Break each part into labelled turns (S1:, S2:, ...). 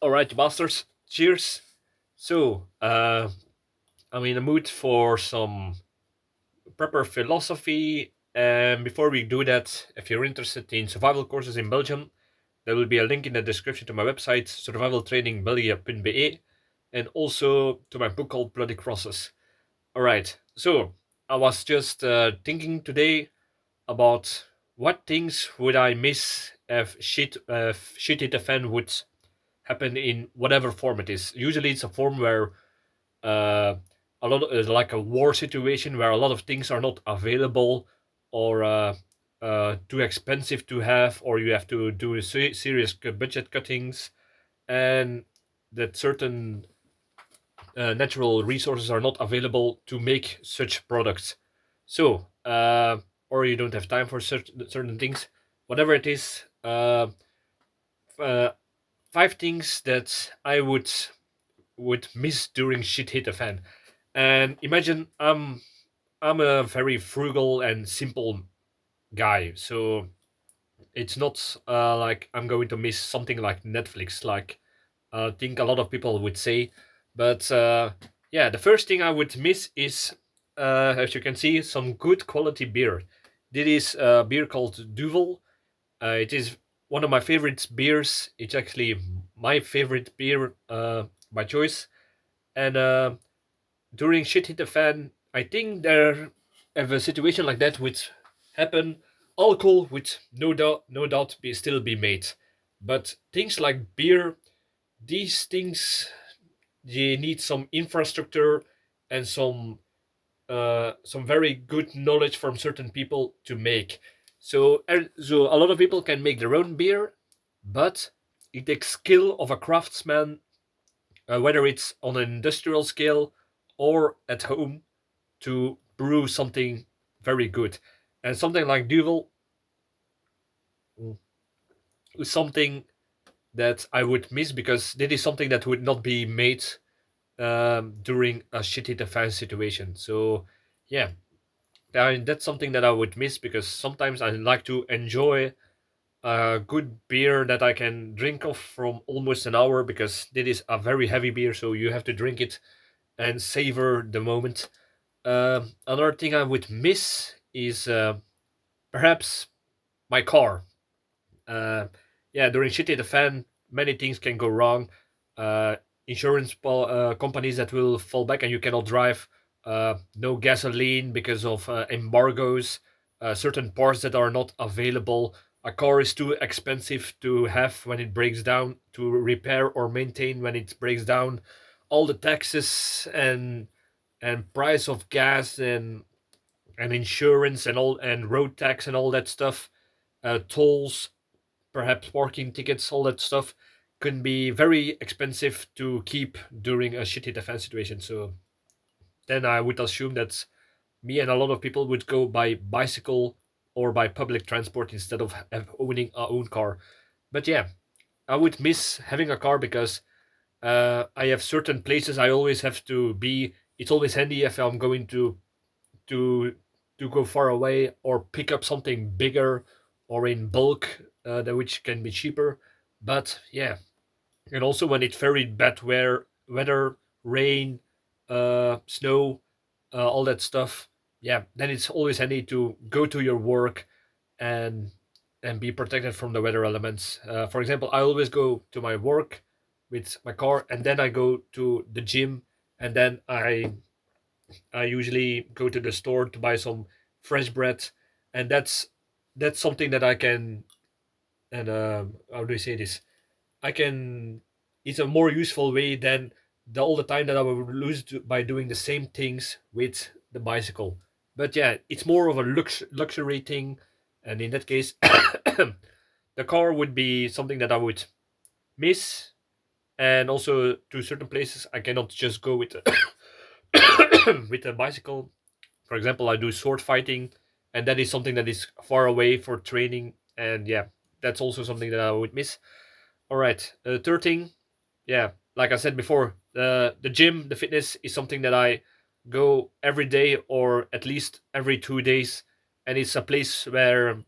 S1: All right, masters. Cheers. So, I'm in the mood for some prepper philosophy. And before we do that, if you're interested in survival courses in Belgium, there will be a link in the description to my website, survivaltrainingbelgië.be, and also to my book called Bloody Crosses. All right. So, I was just thinking today about what things would I miss if shit hit the fan would happen in whatever form it is. Usually, it's a form where uh, a lot of, like a war situation where a lot of things are not available or too expensive to have, or you have to do serious budget cuttings, and that certain natural resources are not available to make such products. So, or you don't have time for certain things, whatever it is. Uh, Five things that I would miss during shit hit a fan. And imagine I'm a very frugal and simple guy, so it's not like I'm going to miss something like Netflix, like I think a lot of people would say. But yeah, the first thing I would miss is, as you can see, some good quality beer. This is a beer called Duvel. It is one of my favorite beers. It's actually my favorite beer by choice. And during shit hit the fan, I think there, if a situation like that would happen, alcohol would no doubt be still be made. But things like beer, these things, they need some infrastructure and some very good knowledge from certain people to make. So a lot of people can make their own beer, but it takes skill of a craftsman, whether it's on an industrial scale or at home, to brew something very good. And something like Duvel is something that I would miss because this is something that would not be made during a shitty defense situation. So yeah, that's something that I would miss because sometimes I like to enjoy a good beer that I can drink off from almost an hour, because this is a very heavy beer, so you have to drink it and savor the moment. Another thing I would miss is perhaps my car. Uh, yeah, during shitty the fan, many things can go wrong. Uh, Companies that will fall back and you cannot drive. No gasoline because of embargoes. Certain parts that are not available. A car is too expensive to have when it breaks down, to repair or maintain when it breaks down. All the taxes and price of gas and insurance and all, and road tax and all that stuff, tolls, perhaps parking tickets, all that stuff can be very expensive to keep during a shitty defense situation. So then I would assume that me and a lot of people would go by bicycle or by public transport instead of owning our own car. But yeah, I would miss having a car because I have certain places I always have to be. It's always handy if I'm going to to go far away or pick up something bigger or in bulk, which can be cheaper. But yeah, and also when it's very bad weather, rain, snow, all that stuff. Yeah, then it's always handy to go to your work and be protected from the weather elements. For example, I always go to my work with my car, and then I go to the gym, and then I usually go to the store to buy some fresh bread, and that's something that I can, and how do I say this? I can. It's a more useful way than all the time that I would lose by doing the same things with the bicycle. But yeah, it's more of a luxury thing, and in that case, the car would be something that I would miss. And also, to certain places, I cannot just go with with a bicycle. For example, I do sword fighting, and that is something that is far away for training. And yeah, that's also something that I would miss. All right, third thing, yeah, like I said before, the gym, the fitness is something that I go every day or at least every 2 days, and it's a place where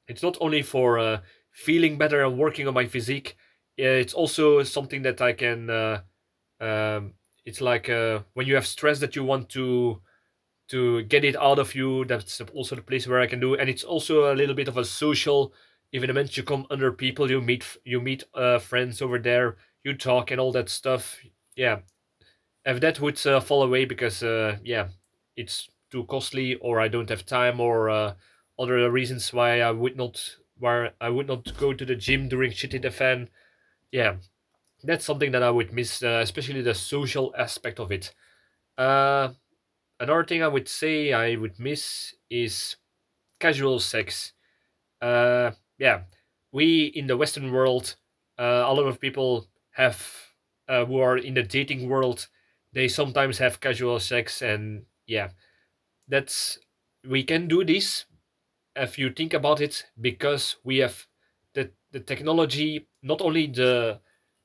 S1: it's not only for feeling better and working on my physique. it's also something that I can. It's like when you have stress that you want to get it out of you. That's also the place where I can do, and it's also a little bit of a social evenement. You come under people, you meet friends over there, you talk and all that stuff. Yeah, if that would fall away because yeah, it's too costly, or I don't have time, or other reasons why I would not go to the gym during shitty the fan. Yeah, that's something that I would miss, especially the social aspect of it. Uh, Another thing I would say I would miss is casual sex. Yeah, we in the Western world, a lot of people have who are in the dating world. They sometimes have casual sex, and yeah, that's we can do this if you think about it, because we have the technology, not only the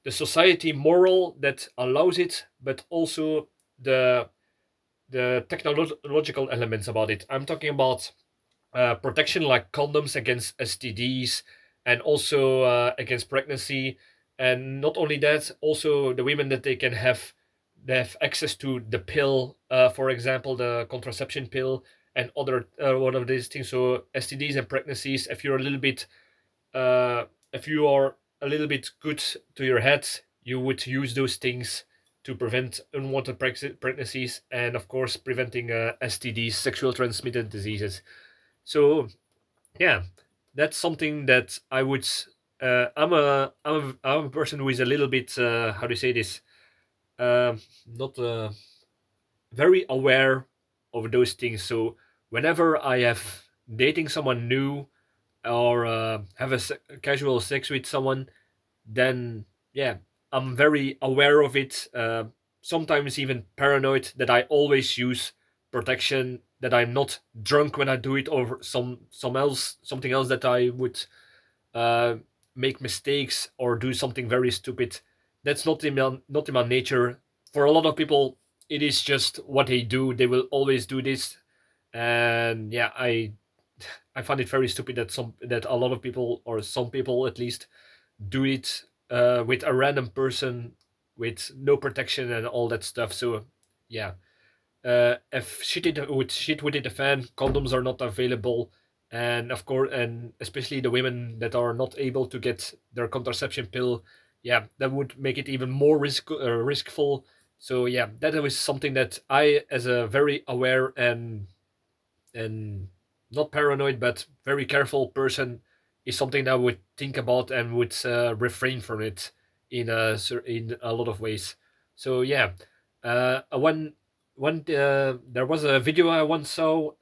S1: society moral that allows it, but also the the technological elements about it. I'm talking about protection like condoms against STDs, and also against pregnancy. And not only that, also the women that they have access to the pill, for example, the contraception pill, and other one of these things. So STDs and pregnancies, uh, if you are a little bit good to your head, you would use those things to prevent unwanted pregnancies, and of course preventing STDs, sexual transmitted diseases. So yeah, that's something that I would. I'm a person who is a little bit how do you say this? Not very aware of those things. So whenever I have dating someone new, or have casual sex with someone, then yeah, I'm very aware of it. Sometimes even paranoid that I always use protection, that I'm not drunk when I do it, or something else that I would uh, make mistakes or do something very stupid. That's not in my nature. For a lot of people, it is just what they do. They will always do this, and yeah, I find it very stupid that a lot of people, or some people at least, do it with a random person with no protection and all that stuff. So yeah, if shit would hit the fan, condoms are not available, and of course, and especially the women that are not able to get their contraception pill, yeah, that would make it even more riskful. So yeah, that was something that I, as a very aware and not paranoid but very careful person, is something that I would think about and would refrain from it in a lot of ways. So yeah, when there was a video I once saw.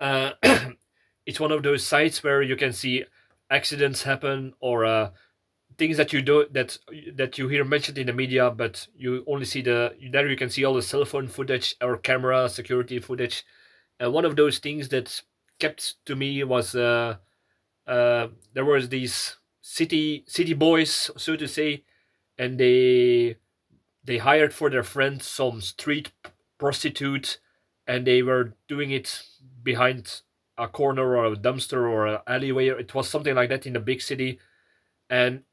S1: It's one of those sites where you can see accidents happen, or things that you do that you hear mentioned in the media, but you only see there you can see all the cell phone footage or camera security footage. And one of those things that kept to me was there was these city boys, so to say, and they hired for their friend some prostitute, and they were doing it behind a corner or a dumpster or an alleyway. It was something like that in a big city, and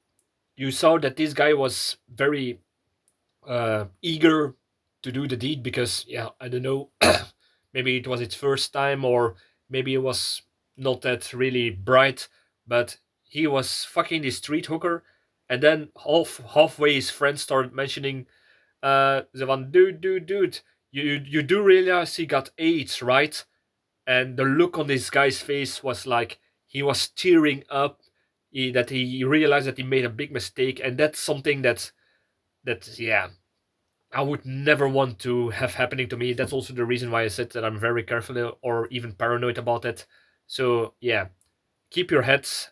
S1: you saw that this guy was very eager to do the deed, because yeah, I don't know, maybe it was its first time, or maybe it was not that really bright, but he was fucking the street hooker. And then halfway his friends started mentioning the one, dude, you do realize he got AIDS, right? And the look on this guy's face was like he was tearing up, that he realized that he made a big mistake. And that's something that yeah, I would never want to have happening to me. That's also the reason why I said that I'm very careful or even paranoid about it. So yeah, keep your heads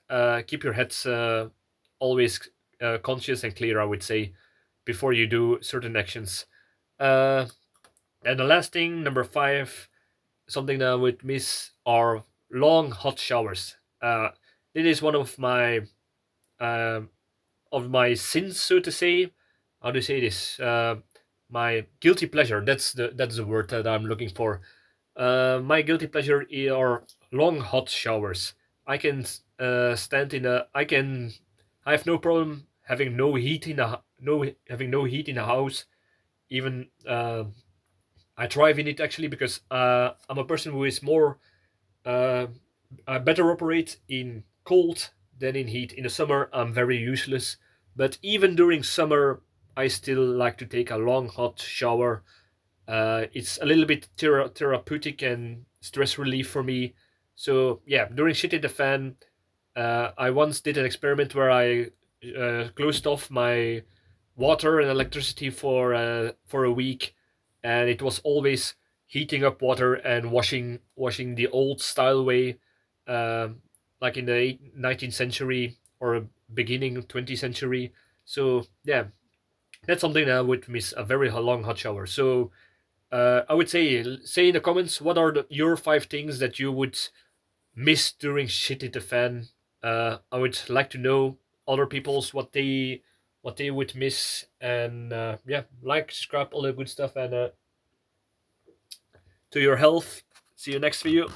S1: always conscious and clear, I would say, before you do certain actions. Uh, and the last thing, number five, something that I would miss are long hot showers. It is one um of my sins, so to say. How do you say this? My guilty pleasure. That's the word that I'm looking for. My guilty pleasure are long hot showers. I can stand in a. I can. I have no problem having no heat in a no having no heat in a house. Even I thrive in it actually because I'm a person who is more uh, I better operate in cold than in heat. In the summer, I'm very useless. But even during summer, I still like to take a long hot shower. It's a little bit therapeutic and stress relief for me. So yeah, during shit in the fan, I once did an experiment where I closed off my water and electricity for a week, and it was always heating up water and washing the old style way, like in the 19th century or beginning 20th century. So yeah, that's something that I would miss, a very long hot shower. So I would say in the comments what are your five things that you would miss during shit in the fan. I would like to know other people's what they would miss, and yeah, like, subscribe, all the good stuff, and to your health. See you next video.